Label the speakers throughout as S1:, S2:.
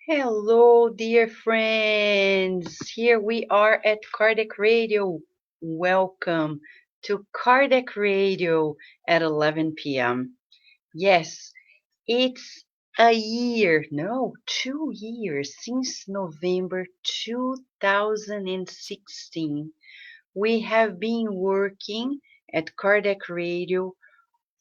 S1: Hello, dear friends. Here we are at Cardiac Radio. Welcome to Cardiac Radio at 11 p.m. Yes, it's a year, no, 2 years since November 2016. We have been working at Cardiac Radio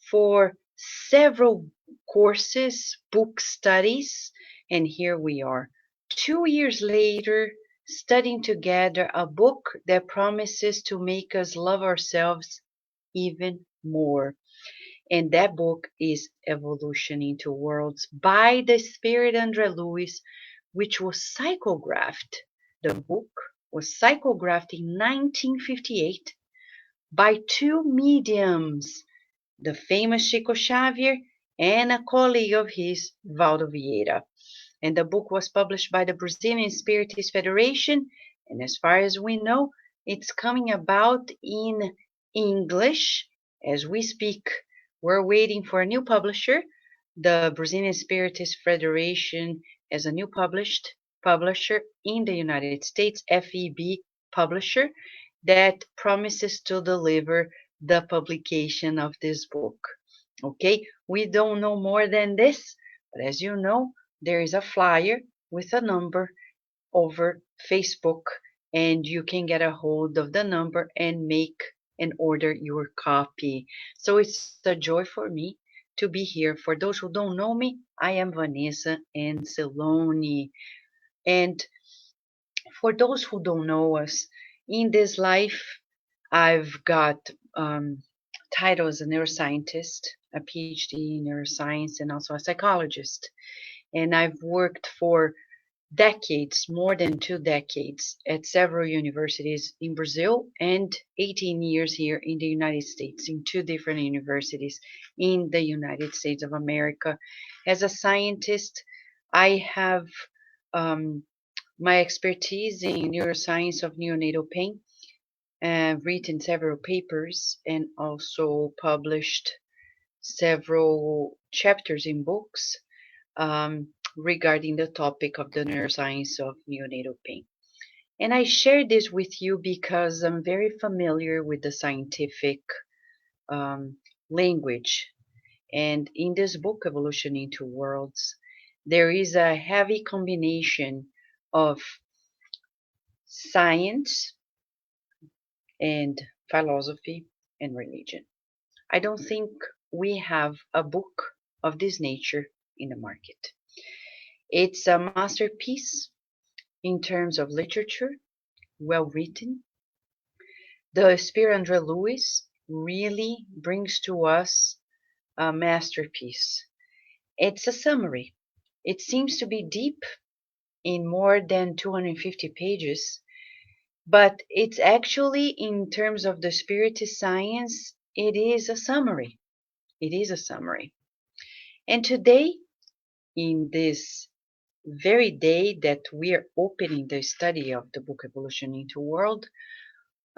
S1: for several courses, book studies, and here we are, 2 years later, studying together a book that promises to make us love ourselves even more. And that book is Evolution into Worlds by the Spirit Andre Luiz, which was psychographed. The book was psychographed in 1958 by two mediums, the famous Chico Xavier, and a colleague of his, Valdo Vieira. And the book was published by the Brazilian Spiritist Federation, and as far as we know, it's coming about in English as we speak. We're waiting for a new publisher. The Brazilian Spiritist Federation as a new publisher in the United States, FEB publisher, that promises to deliver the publication of this book. Okay, we don't know more than this, but as you know, there is a flyer with a number over Facebook, and you can get a hold of the number and make and order your copy. So it's a joy for me to be here. For those who don't know me, I am Vanessa Anceloni. And for those who don't know us, in this life, I've got title as a neuroscientist, a PhD in neuroscience, and also a psychologist. And I've worked for decades, more than 2 decades, at several universities in Brazil and 18 years here in the United States, in two different universities in the United States of America. As a scientist, I have my expertise in neuroscience of neonatal pain, written several papers, and also published several chapters in books regarding the topic of the neuroscience of neonatal pain. And I share this with you because I'm very familiar with the scientific language. And in this book, Evolution into Worlds, there is a heavy combination of science and philosophy and religion. I don't think we have a book of this nature in the market. It's a masterpiece in terms of literature, well written. The Spirit Andre Luiz really brings to us a masterpiece. It's a summary. It seems to be deep in more than 250 pages, but it's actually, in terms of the Spiritist science, it is a summary. It is a summary. And today, in this very day that we are opening the study of the book Evolution into World,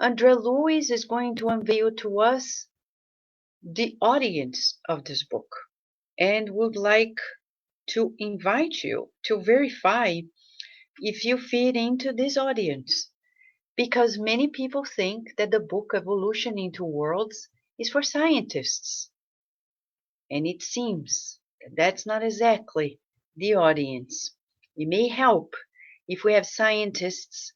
S1: Andre Luiz is going to unveil to us the audience of this book, and would like to invite you to verify if you fit into this audience, because many people think that the book Evolution into Worlds is for scientists, and it seems that that's not exactly the audience. It may help if we have scientists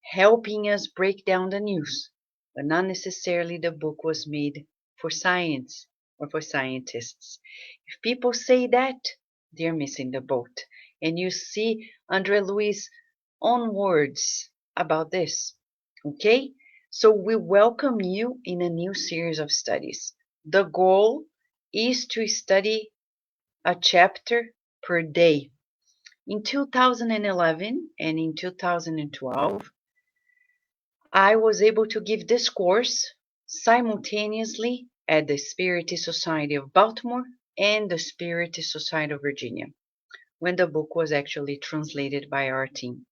S1: helping us break down the news, but not necessarily the book was made for science or for scientists. If people say that, they're missing the boat. And you see Andre Luiz own words about this. Okay? So we welcome you in a new series of studies. The goal is to study a chapter per day. In 2011 and in 2012, I was able to give this course simultaneously at the Spiritist Society of Baltimore and the Spiritist Society of Virginia, when the book was actually translated by our team.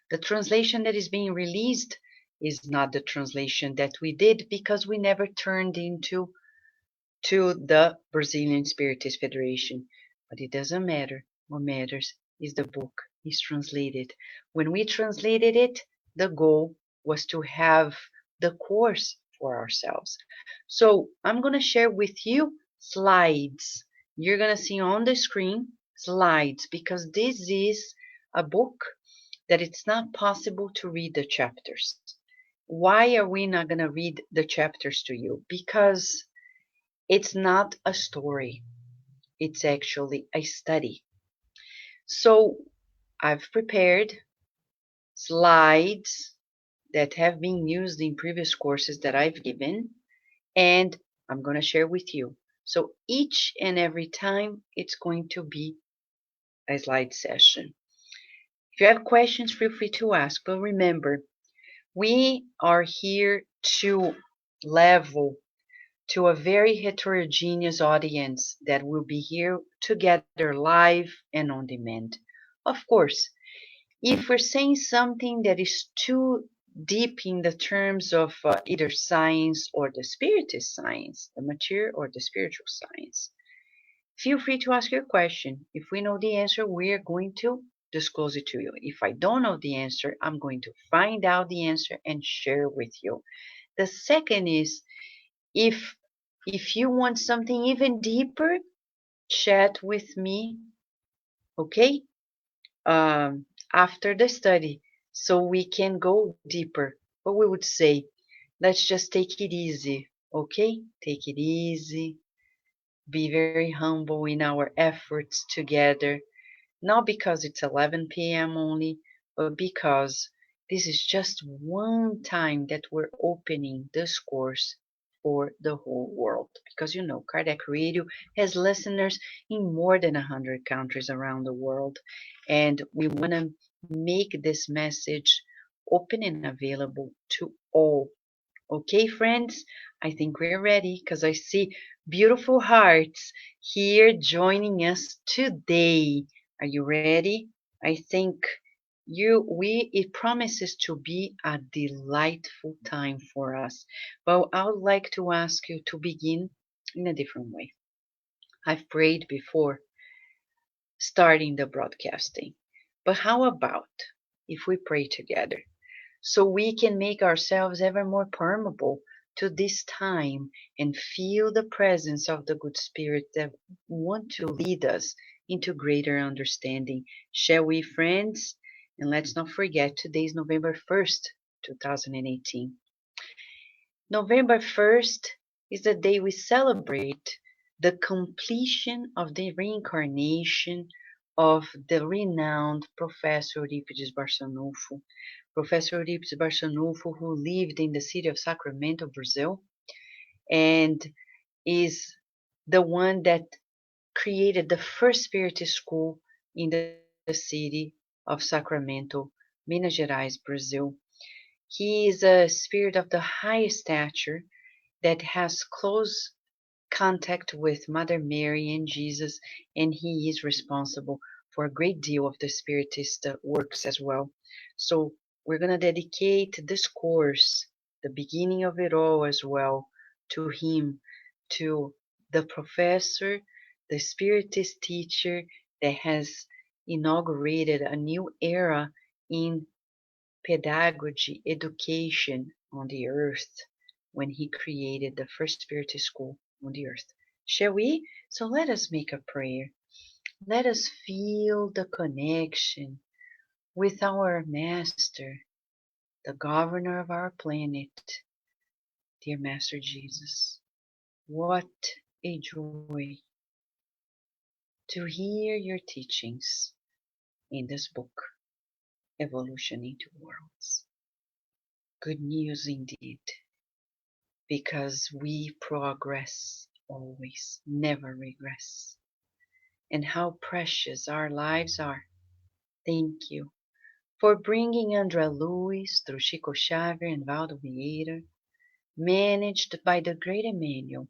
S1: The translation that is being released is not the translation that we did, because we never turned into the Brazilian Spiritist Federation. But it doesn't matter. What matters is the book is translated. When we translated it, the goal was to have the course for ourselves. So I'm going to share with you slides. You're going to see on the screen slides because this is a book that it's not possible to read the chapters. Why are we not going to read the chapters to you? Because it's not a story. It's actually a study. So I've prepared slides that have been used in previous courses that I've given, and I'm going to share with you. So each and every time it's going to be a slide session. If you have questions, feel free to ask. But remember, we are here to level to a very heterogeneous audience that will be here together live and on demand. Of course, if we're saying something that is too deep in the terms of either science or the spiritist science, the material or the spiritual science, feel free to ask your question. If we know the answer, we are going to disclose it to you. If I don't know the answer, I'm going to find out the answer and share with you. The second is if if you want something even deeper, chat with me, okay? After the study, so we can go deeper. But we would say, let's just take it easy, okay? Take it easy. Be very humble in our efforts together. Not because it's 11 p.m. only, but because this is just one time that we're opening this course for the whole world. Because you know, Kardec Radio has listeners in more than 100 countries around the world. And we want to make this message open and available to all. Okay, friends, I think we're ready because I see beautiful hearts here joining us today. Are you ready? I think it promises to be a delightful time for us. But I would like to ask you to begin in a different way. I've prayed before starting the broadcasting. But how about if we pray together? So we can make ourselves ever more permeable to this time and feel the presence of the good spirit that want to lead us into greater understanding. Shall we, friends? And let's not forget today is November 1st, 2018. November 1st is the day we celebrate the completion of the reincarnation of the renowned Professor Eurípides Barçanufo. Professor Eurípides Barçanufo, who lived in the city of Sacramento, Brazil, and is the one that created the first spiritist school in the city of Sacramento, Minas Gerais, Brazil. He is a spirit of the highest stature that has close contact with Mother Mary and Jesus, and he is responsible for a great deal of the spiritist works as well. So we're going to dedicate this course, the beginning of it all as well, to him, to the professor, the spiritist teacher that has inaugurated a new era in pedagogy, education on the earth when he created the first spiritist school on the earth. Shall we? So let us make a prayer. Let us feel the connection with our Master, the governor of our planet, dear Master Jesus. What a joy to hear your teachings in this book, Evolution into Worlds. Good news indeed, because we progress always, never regress. And how precious our lives are. Thank you for bringing André Luiz through Chico Xavier and Valdo Vieira, managed by the great Emmanuel,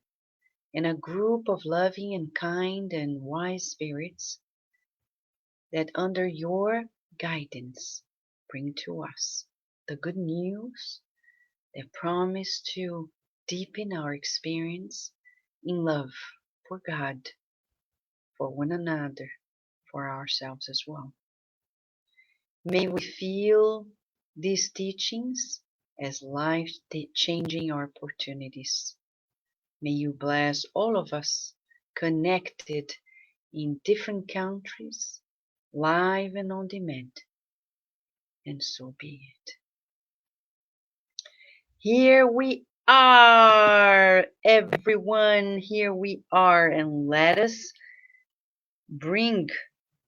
S1: and a group of loving and kind and wise spirits that under your guidance bring to us the good news that promise to deepen our experience in love for God, for one another, for ourselves as well. May we feel these teachings as life-changing opportunities. May you bless all of us connected in different countries, live and on demand. And so be it. Here we are, everyone. Here we are. And let us bring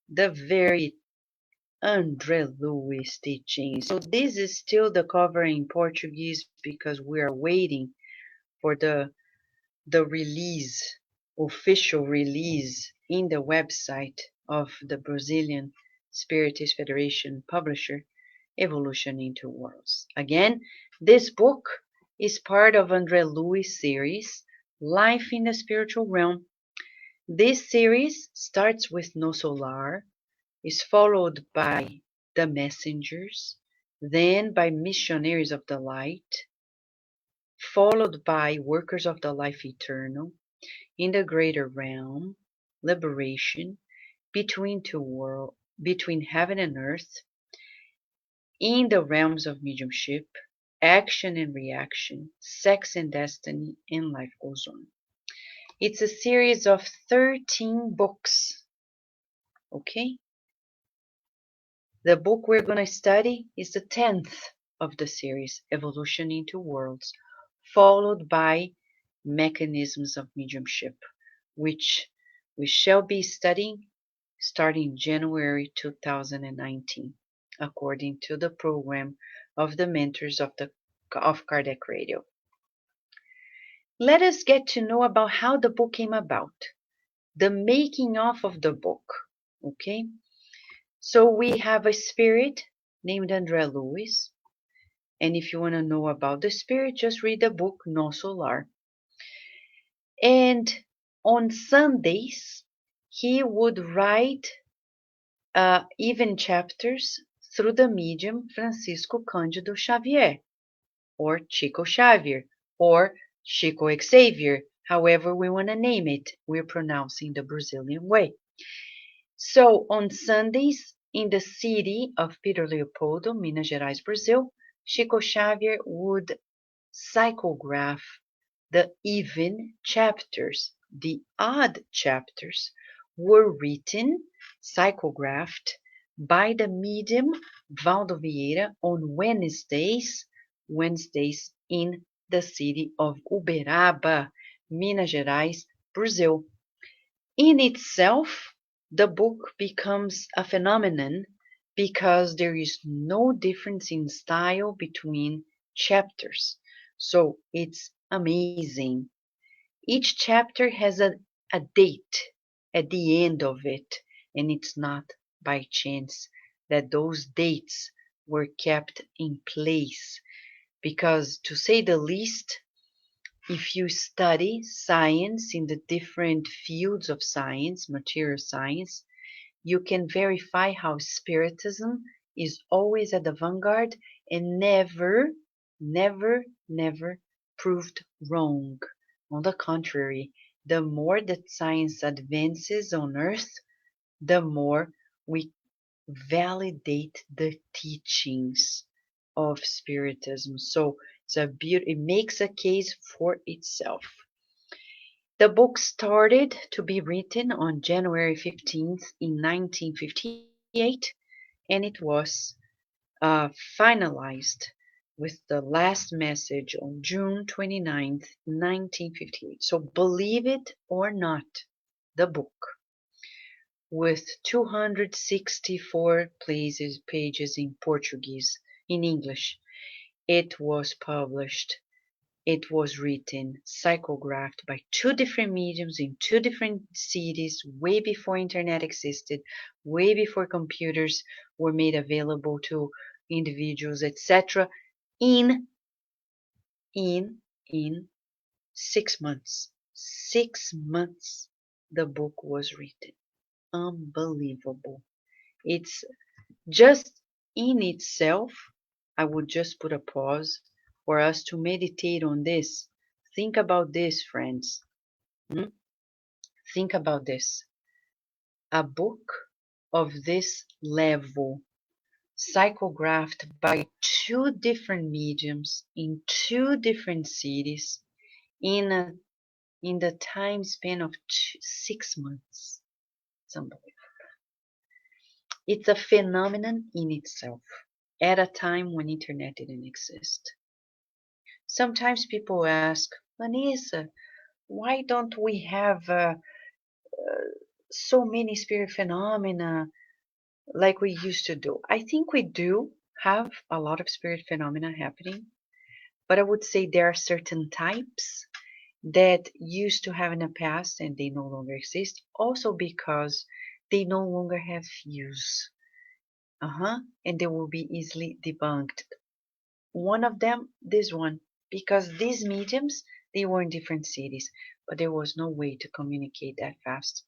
S1: the very André Luiz teaching. So this is still the cover in Portuguese because we are waiting for the release, official release in the website of the Brazilian Spiritist Federation publisher, Evolution into Worlds. Again, this book is part of André Luiz series, Life in the Spiritual Realm. This series starts with No Solar, is followed by The Messengers, then by Missionaries of the Light, followed by Workers of the Life Eternal, In the Greater Realm, Liberation, Between Heaven and Earth, In the Realms of Mediumship, Action and Reaction, Sex and Destiny, and Life Goes On. It's a series of 13 books, okay? The book we're going to study is the 10th of the series, Evolution into Worlds, followed by Mechanisms of Mediumship, which we shall be studying starting January 2019, according to the program of the mentors of Kardec Radio. Let us get to know about how the book came about, the making of the book, okay? So we have a spirit named André Luiz, and if you want to know about the spirit, just read the book No Solar. And on Sundays, he would write even chapters through the medium Francisco Cândido Xavier, or Chico Xavier, or Chico Xavier, however we want to name it. We're pronouncing the Brazilian way. So on Sundays, in the city of Peter Leopoldo, Minas Gerais, Brazil, Chico Xavier would psychograph the even chapters. The odd chapters were written, psychographed, by the medium Valdo Vieira on Wednesdays in the city of Uberaba, Minas Gerais, Brazil. In itself, the book becomes a phenomenon because there is no difference in style between chapters. So it's amazing. Each chapter has a date at the end of it, and it's not by chance that those dates were kept in place. Because, to say the least, if you study science in the different fields of science, material science, you can verify how Spiritism is always at the vanguard and never proved wrong. On the contrary, the more that science advances on Earth, the more we validate the teachings of Spiritism. So it makes a case for itself. The book started to be written on January 15th in 1958, and it was finalized with the last message on June 29th, 1958. So believe it or not, the book, with 264 pages in Portuguese, in English, it was published. It was written, psychographed by two different mediums in two different cities, way before internet existed, way before computers were made available to individuals, etc. In 6 months. 6 months the book was written. Unbelievable. It's just in itself, I would just put a pause for us to meditate on this. Think about this, friends. Think about this. A book of this level, psychographed by two different mediums in two different cities in the time span of 6 months. It's unbelievable. It's a phenomenon in itself at a time when internet didn't exist. Sometimes people ask, Vanessa, why don't we have so many spirit phenomena like we used to do? I think we do have a lot of spirit phenomena happening, but I would say there are certain types that used to have in the past and they no longer exist, also because they no longer have use. And they will be easily debunked. One of them, this one, because these mediums, they were in different cities, but there was no way to communicate that fast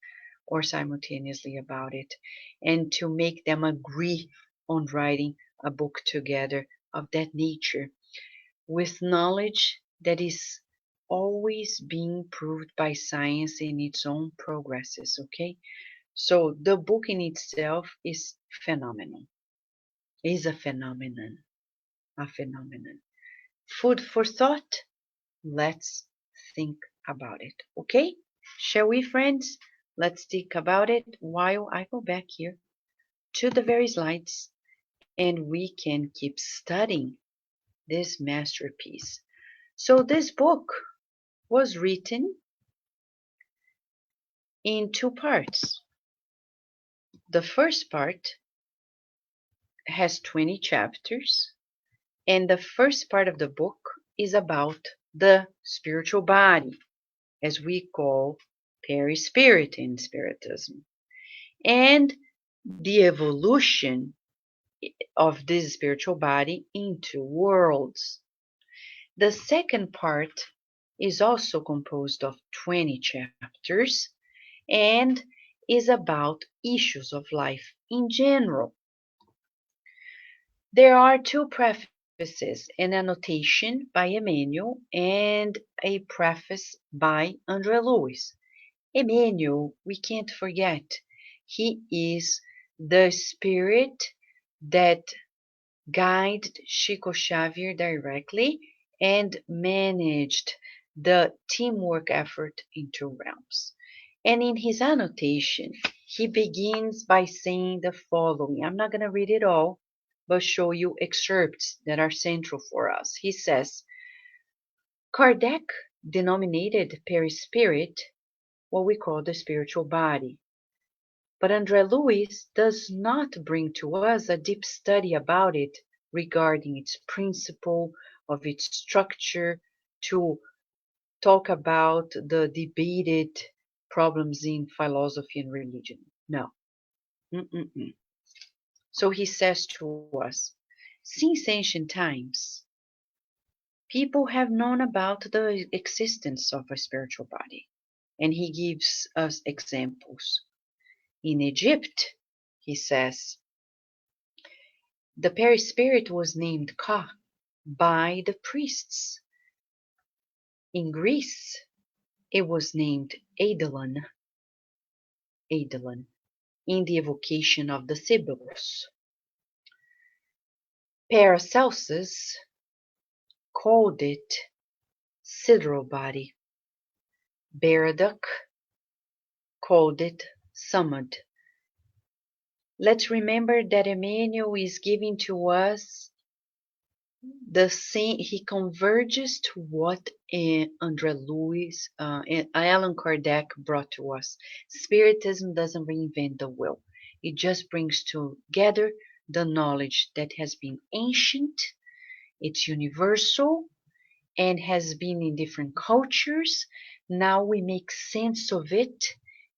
S1: or simultaneously about it, and to make them agree on writing a book together of that nature, with knowledge that is always being proved by science in its own progresses, okay? So the book in itself is phenomenal, is a phenomenon, a phenomenon. Food for thought. Let's think about it, okay? Shall we, friends? Let's think about it while I go back here to the very slides and we can keep studying this masterpiece. So this book was written in two parts. The first part has 20 chapters, and the first part of the book is about the spiritual body, as we call perispirit in Spiritism, and the evolution of this spiritual body into worlds. The second part is also composed of 20 chapters and is about issues of life in general. There are two prefaces, an annotation by Emmanuel and a preface by André Luiz. Emmanuel, we can't forget, he is the spirit that guided Chico Xavier directly and managed the teamwork effort in two realms. And in his annotation, he begins by saying the following. I'm not going to read it all, but show you excerpts that are central for us. He says, Kardec denominated perispirit what we call the spiritual body. But André Luiz does not bring to us a deep study about it regarding its principle, of its structure, to talk about the debated problems in philosophy and religion. No. Mm-mm-mm. So he says to us, since ancient times, people have known about the existence of a spiritual body. And he gives us examples. In Egypt, he says, the perispirit was named Ka by the priests. In Greece, it was named Eidolon, in the evocation of the Sibyls. Paracelsus called it sidereal body. Beraduc called it Samad. Let's remember that Emmanuel is giving to us the same, he converges to what André Luiz and Allan Kardec brought to us. Spiritism doesn't reinvent the wheel. It just brings together the knowledge that has been ancient, it's universal, and has been in different cultures. Now we make sense of it,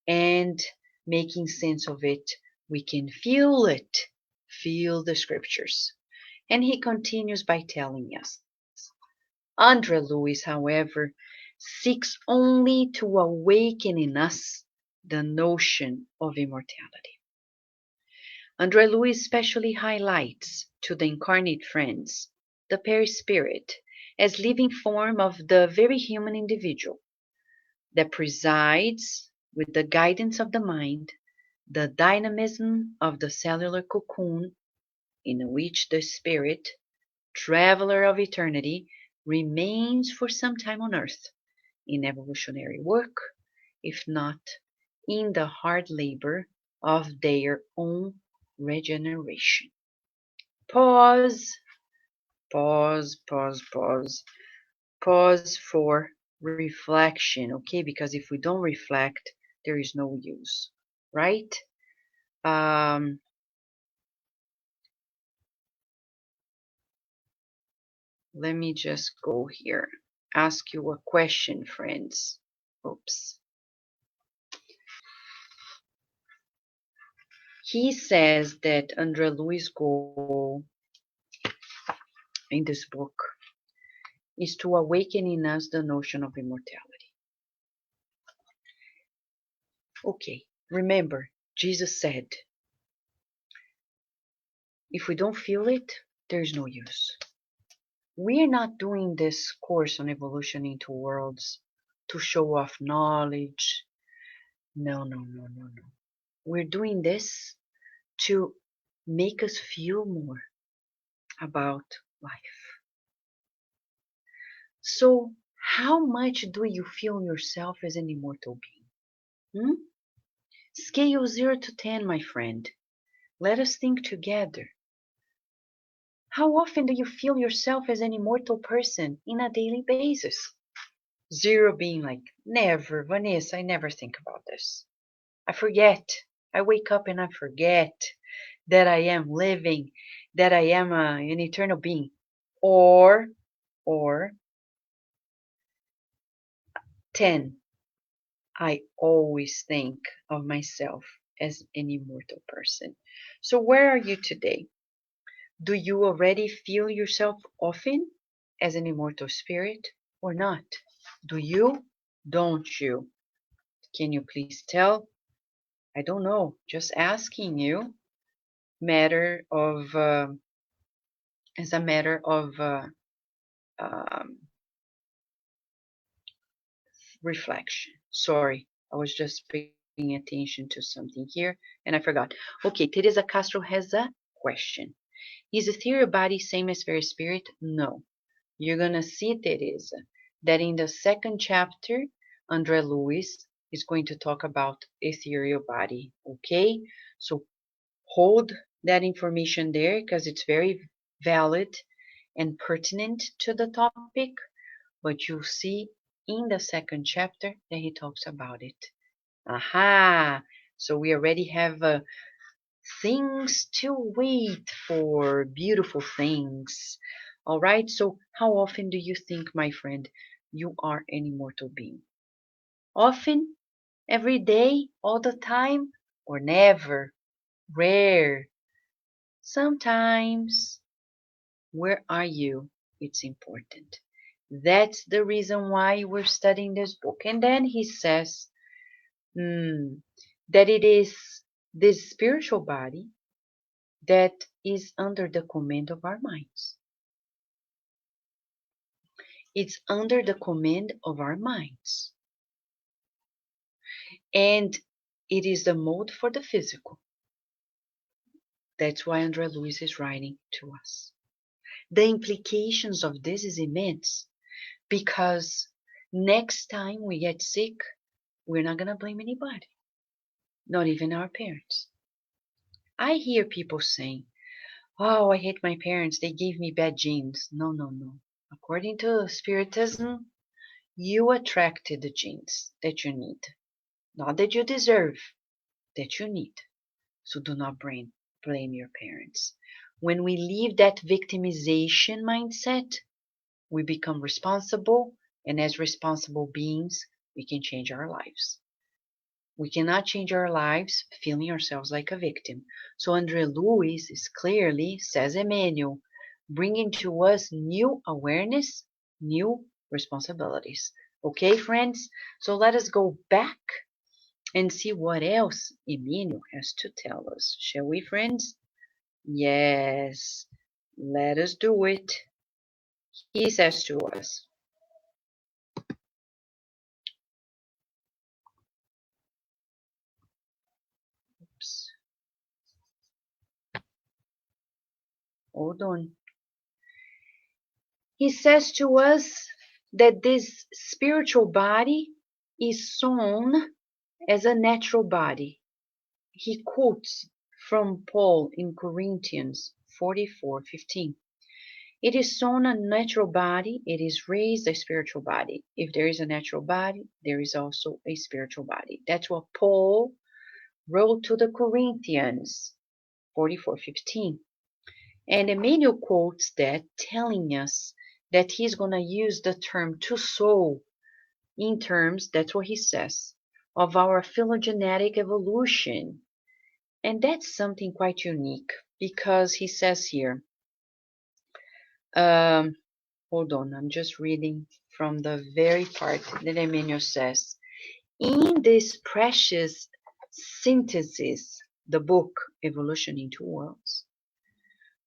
S1: and making sense of it, we can feel it, feel the scriptures. And he continues by telling us, André Luiz, however, seeks only to awaken in us the notion of immortality. André Luiz especially highlights to the incarnate friends the perispirit as living form of the very human individual that presides with the guidance of the mind, the dynamism of the cellular cocoon in which the spirit, traveler of eternity, remains for some time on earth in evolutionary work, if not in the hard labor of their own regeneration. Pause, pause, pause, pause, pause for reflection, okay? Because if we don't reflect, there is no use, right? Um, Let me just go here. Ask you a question, friends. Oops. He says that Andre Luiz goal in this book is to awaken in us the notion of immortality. Okay, remember, Jesus said, if we don't feel it, there's no use. We're not doing this course on evolution into worlds to show off knowledge. No, no, no, no, no. We're doing this to make us feel more about life. So, how much do you feel yourself as an immortal being? Scale 0 to 10, my friend. Let us think together. How often do you feel yourself as an immortal person in a daily basis? 0 being like, never, Vanessa, I never think about this. I forget. I wake up and I forget that I am living, that I am an eternal being. Or 10, I always think of myself as an immortal person. So where are you today? Do you already feel yourself often as an immortal spirit or not? Do you? Don't you? Can you please tell? I don't know. Just asking you. As a matter of um, reflection. Sorry, I was just paying attention to something here and I forgot. Okay, Teresa Castro has a question. Is ethereal body same as spirit spirit? No. You're gonna see, Teresa, that in the second chapter, Andre Luiz is going to talk about ethereal body. Okay? So hold that information there because it's very valid and pertinent to the topic, but you'll see in the second chapter that he talks about it. Aha! So we already have things to wait for, beautiful things. All right, so how often do you think, my friend, you are an immortal being? Often? Every day? All the time? Or never? Rare? Sometimes? Where are you? It's important. That's the reason why we're studying this book. And then he says that it is this spiritual body that is under the command of our minds. It's under the command of our minds. And it is the mode for the physical. That's why Andre Luiz is writing to us. The implications of this is immense because next time we get sick, we're not going to blame anybody, not even our parents. I hear people saying, oh, I hate my parents, they gave me bad genes. No, no, no. According to Spiritism, you attracted the genes that you need, not that you deserve, that you need. So do not blame your parents. When we leave that victimization mindset, we become responsible, and as responsible beings, we can change our lives. We cannot change our lives feeling ourselves like a victim. So Andre Luiz is clearly, says Emmanuel, bringing to us new awareness, new responsibilities. Okay, friends? So let us go back and see what else Emmanuel has to tell us. Shall we, friends? Yes, let us do it. He says to us, oops, Hold on. He says to us that this spiritual body is sown as a natural body. He quotes from Paul in Corinthians 44:15. It is sown a natural body, it is raised a spiritual body. If there is a natural body, there is also a spiritual body. That's what Paul wrote to the Corinthians 44:15. And Emmanuel quotes that, telling us that he's going to use the term to sow in terms, that's what he says, of our phylogenetic evolution. And that's something quite unique because he says here, hold on, I'm just reading from the very part that Emmanuel says. In this precious synthesis, the book Evolution in Two Worlds,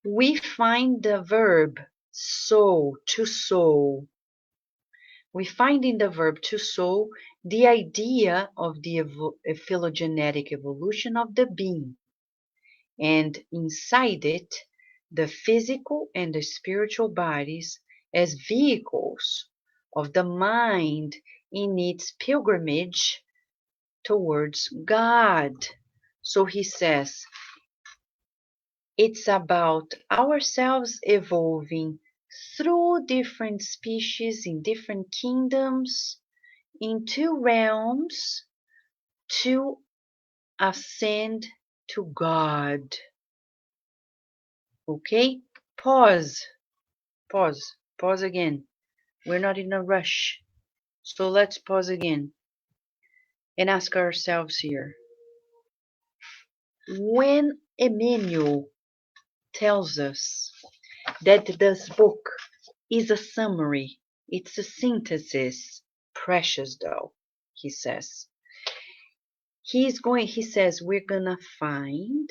S1: we find the verb sow, to sow. We find in the verb to sow the idea of the phylogenetic evolution of the being, and inside it, the physical and the spiritual bodies as vehicles of the mind in its pilgrimage towards God. So he says, it's about ourselves evolving through different species in different kingdoms, in two realms, to ascend to God. Okay? Pause. Pause. Pause again. We're not in a rush. So let's pause again and ask ourselves here. When Emmanuel tells us that this book is a summary, it's a synthesis, precious though, he says. He says we're gonna find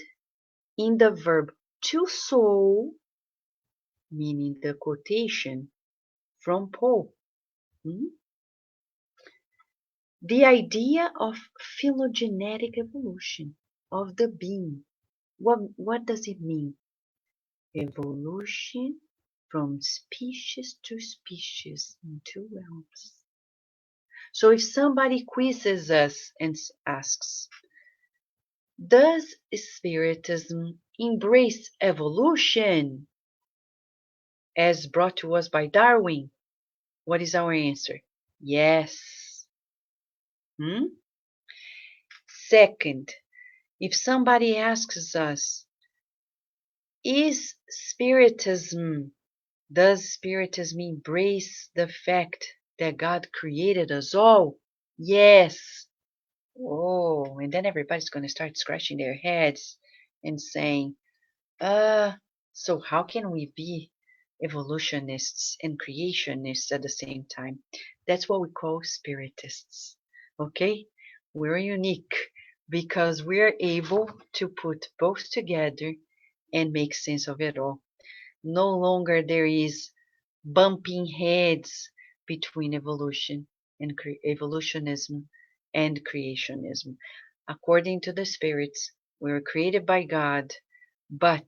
S1: in the verb to sow, meaning the quotation from Paul, the idea of phylogenetic evolution of the being. What does it mean? Evolution from species to species in two realms. So if somebody quizzes us and asks, does Spiritism embrace evolution as brought to us by Darwin? What is our answer? Yes. Second, if somebody asks us, does Spiritism embrace the fact that God created us all? Yes. Oh, and then everybody's going to start scratching their heads and saying, so how can we be evolutionists and creationists at the same time? That's what we call spiritists. Okay? We're unique because we're able to put both together and make sense of it all. No longer there is bumping heads between evolutionism and creationism. According to the spirits, we were created by God, but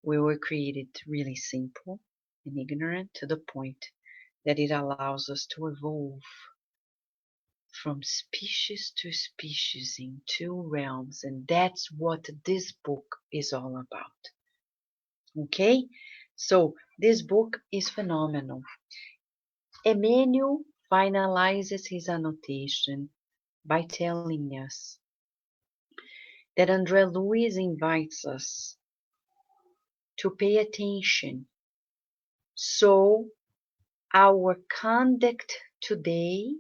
S1: we were created really simple and ignorant to the point that it allows us to evolve from species to species in two realms, and that's what this book is all about. Okay? So this book is phenomenal. Emmanuel finalizes his annotation by telling us that André Luiz invites us to pay attention so our conduct today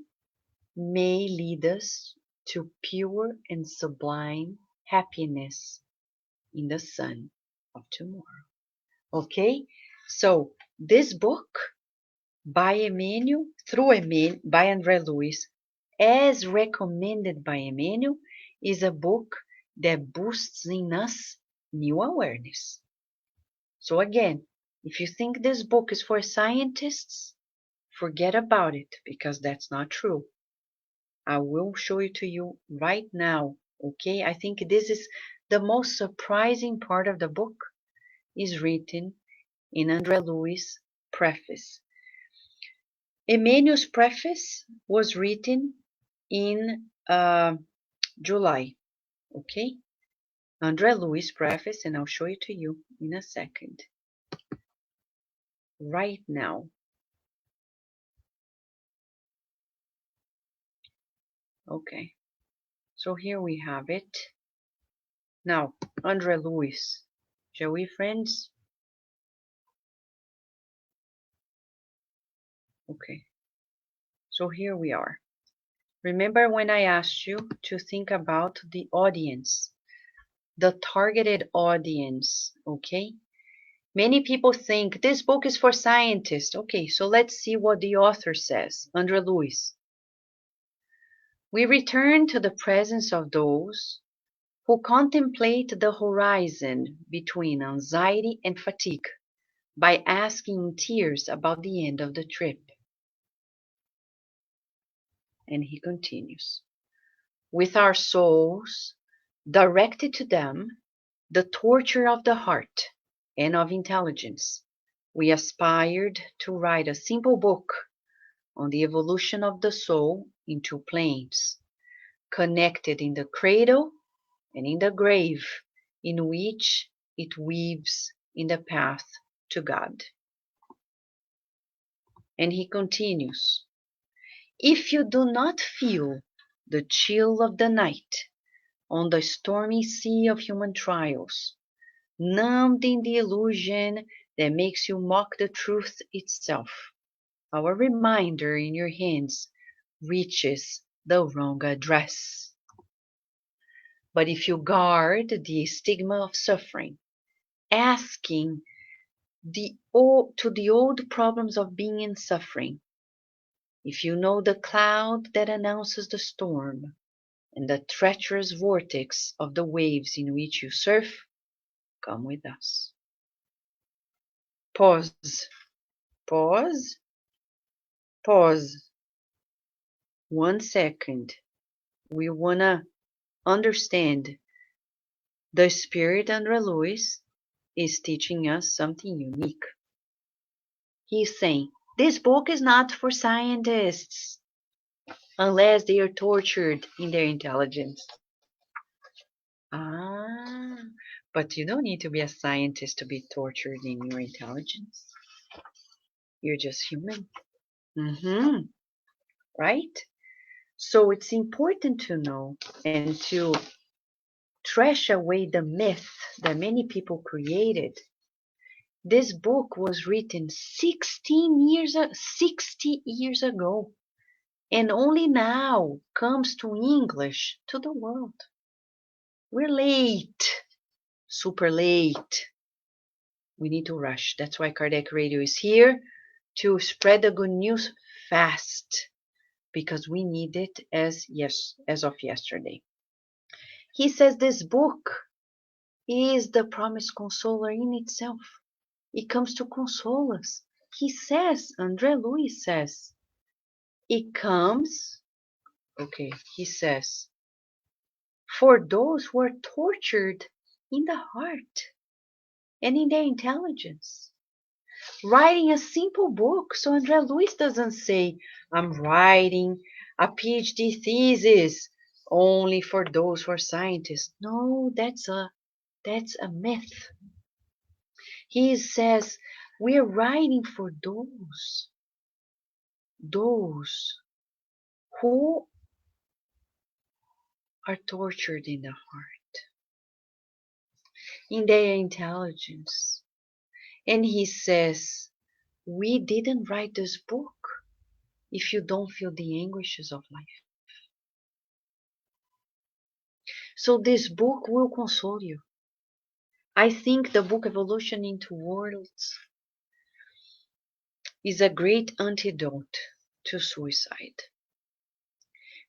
S1: may lead us to pure and sublime happiness in the sun of tomorrow. Okay? So this book by Emmanuel, by André Luiz, as recommended by Emmanuel, is a book that boosts in us new awareness. So again, if you think this book is for scientists, forget about it, because that's not true. I will show it to you right now, okay? I think this is the most surprising part of the book is written in André Luiz' Preface. Emmanuel's preface was written in July, okay? André Luiz' preface, and I'll show it to you in a second. Right now. Okay, so here we have it. Now, André Luiz, shall we, friends? Okay, so here we are. Remember when I asked you to think about the audience, the targeted audience, okay? Many people think this book is for scientists. Okay, so let's see what the author says, André Luiz. We return to the presence of those who contemplate the horizon between anxiety and fatigue by asking in tears about the end of the trip. And he continues, with our souls directed to them, the torture of the heart and of intelligence, we aspired to write a simple book on the evolution of the soul in two planes, connected in the cradle and in the grave, in which it weaves in the path to God. And he continues, if you do not feel the chill of the night on the stormy sea of human trials, numbed in the illusion that makes you mock the truth itself, our reminder in your hands reaches the wrong address. But if you guard the stigma of suffering, asking to the old problems of being in suffering, if you know the cloud that announces the storm and the treacherous vortex of the waves in which you surf, come with us. Pause, pause, pause. 1 second. We want to understand the spirit André Luiz is teaching us something unique. He's saying, this book is not for scientists unless they are tortured in their intelligence. Ah, but you don't need to be a scientist to be tortured in your intelligence. You're just human. Right? So it's important to know and to trash away the myth that many people created. This book was written 60 years ago, and only now comes to English to the world. We're late, super late. We need to rush. That's why Kardec Radio is here, to spread the good news fast, because we need it as of yesterday. He says this book is the promised consoler in itself. It comes to console us. He says, André Luiz says, it comes, okay, he says, for those who are tortured in the heart and in their intelligence. Writing a simple book. So André Luiz doesn't say, I'm writing a PhD thesis only for those who are scientists. No, that's a myth. He says, we're writing for those who are tortured in the heart, in their intelligence. And he says, we didn't write this book if you don't feel the anguishes of life. So this book will console you. I think the book Evolution into Worlds is a great antidote to suicide.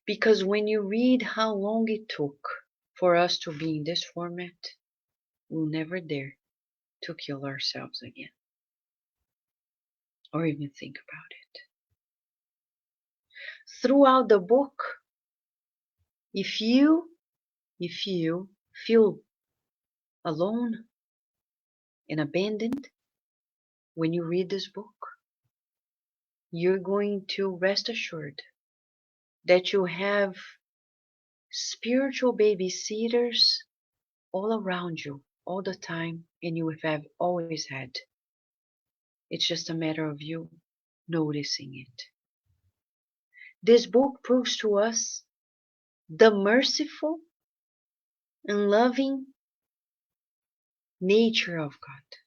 S1: Because when you read how long it took for us to be in this format, we'll never dare to kill ourselves again. Or even think about it. Throughout the book, if you feel alone and abandoned, when you read this book, you're going to rest assured that you have spiritual babysitters all around you all the time, and you have always had. It's just a matter of you noticing it. This book proves to us the merciful and loving nature of God,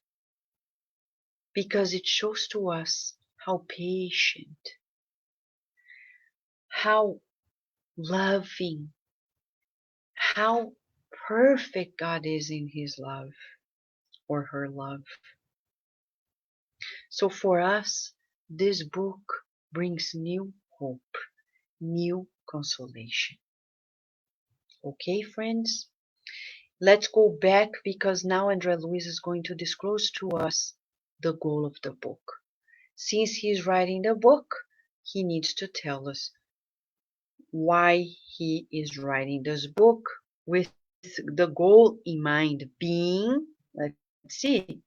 S1: because it shows to us how patient, how loving, how perfect God is in His love or her love. So for us, this book brings new hope, new consolation. Okay, friends? Let's go back, because now André Luiz is going to disclose to us the goal of the book. Since he's writing the book, he needs to tell us why he is writing this book, with the goal in mind being, let's see,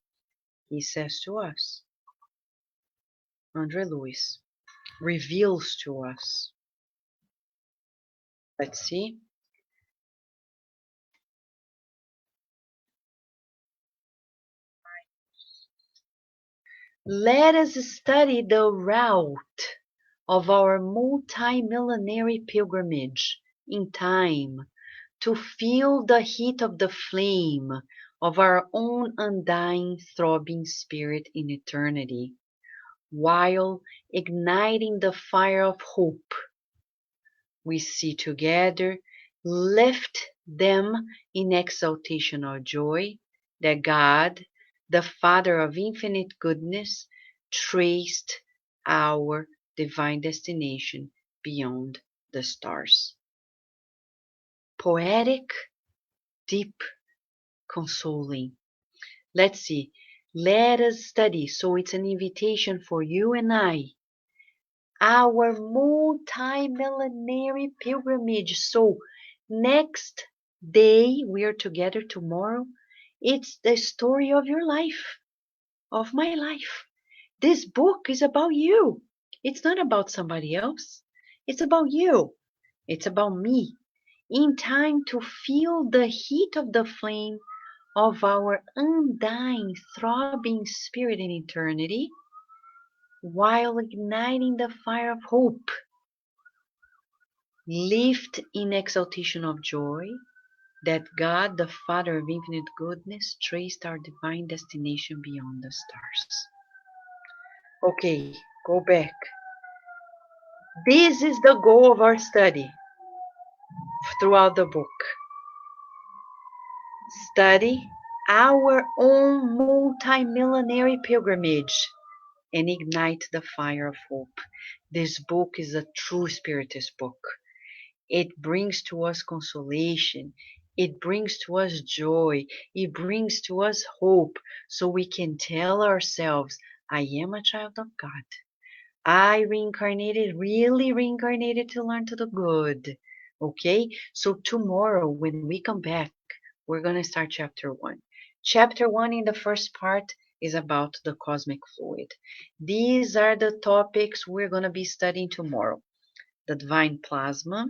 S1: he says to us, André Luiz reveals to us, let's see, let us study the route of our multi-millenary pilgrimage in time to feel the heat of the flame of our own undying, throbbing spirit in eternity, while igniting the fire of hope. We see together, lift them in exaltation or joy, that God, the Father of infinite goodness, traced our divine destination beyond the stars. Poetic, deep, consoling. Let's see. Let us study. So it's an invitation for you and I. Our multi-millenary pilgrimage. So next day, we are together tomorrow. It's the story of your life, of my life. This book is about you. It's not about somebody else. It's about you. It's about me. In time to feel the heat of the flame of our undying, throbbing spirit in eternity, while igniting the fire of hope, lift in exaltation of joy, that God, the Father of infinite goodness, traced our divine destination beyond the stars. Okay, go back. This is the goal of our study throughout the book. Study our own multi-millenary pilgrimage and ignite the fire of hope. This book is a true spiritist book. It brings to us consolation. It brings to us joy. It brings to us hope, so we can tell ourselves, I am a child of God. I reincarnated, really reincarnated to learn to do good. Okay? So tomorrow, when we come back, we're going to start chapter 1. Chapter 1 in the first part is about the cosmic fluid. These are the topics we're going to be studying tomorrow. The divine plasma,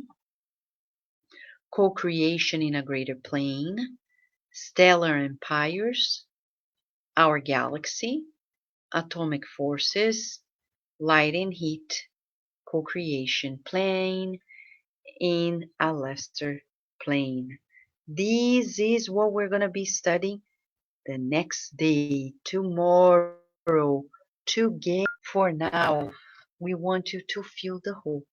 S1: co-creation in a greater plane, stellar empires, our galaxy, atomic forces, light and heat, co-creation plane in a lesser plane. This is what we're going to be studying the next day, tomorrow, together. For now, we want you to feel the hope,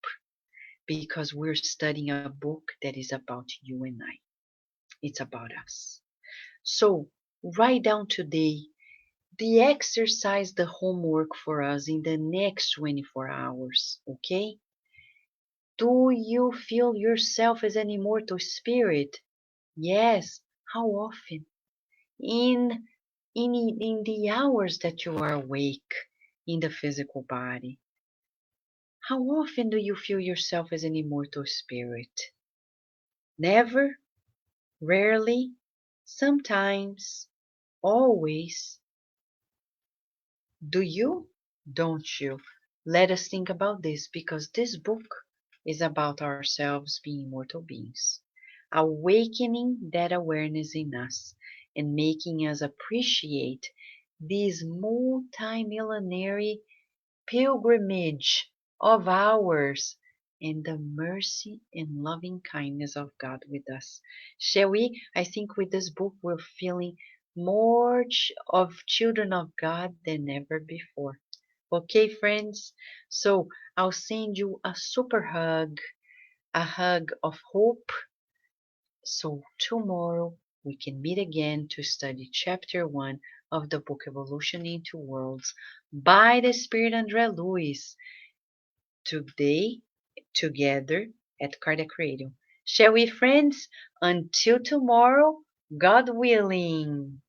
S1: because we're studying a book that is about you and I. It's about us. So write down today the exercise, the homework for us in the next 24 hours, okay? Do you feel yourself as an immortal spirit? Yes. How often? In, in the hours that you are awake in the physical body. How often do you feel yourself as an immortal spirit? Never? Rarely? Sometimes? Always? Do you? Don't you? Let us think about this because this book is about ourselves being mortal beings, awakening that awareness in us and making us appreciate this multi-millenary pilgrimage of ours and the mercy and loving kindness of God with us. Shall we? I think with this book we're feeling more of children of God than ever before. Okay, friends? So I'll send you a super hug, a hug of hope. So tomorrow we can meet again to study chapter 1 of the book Evolution into Worlds by the Spirit André Luiz. Today, together at Cardiac Radio. Shall we, friends? Until tomorrow, God willing.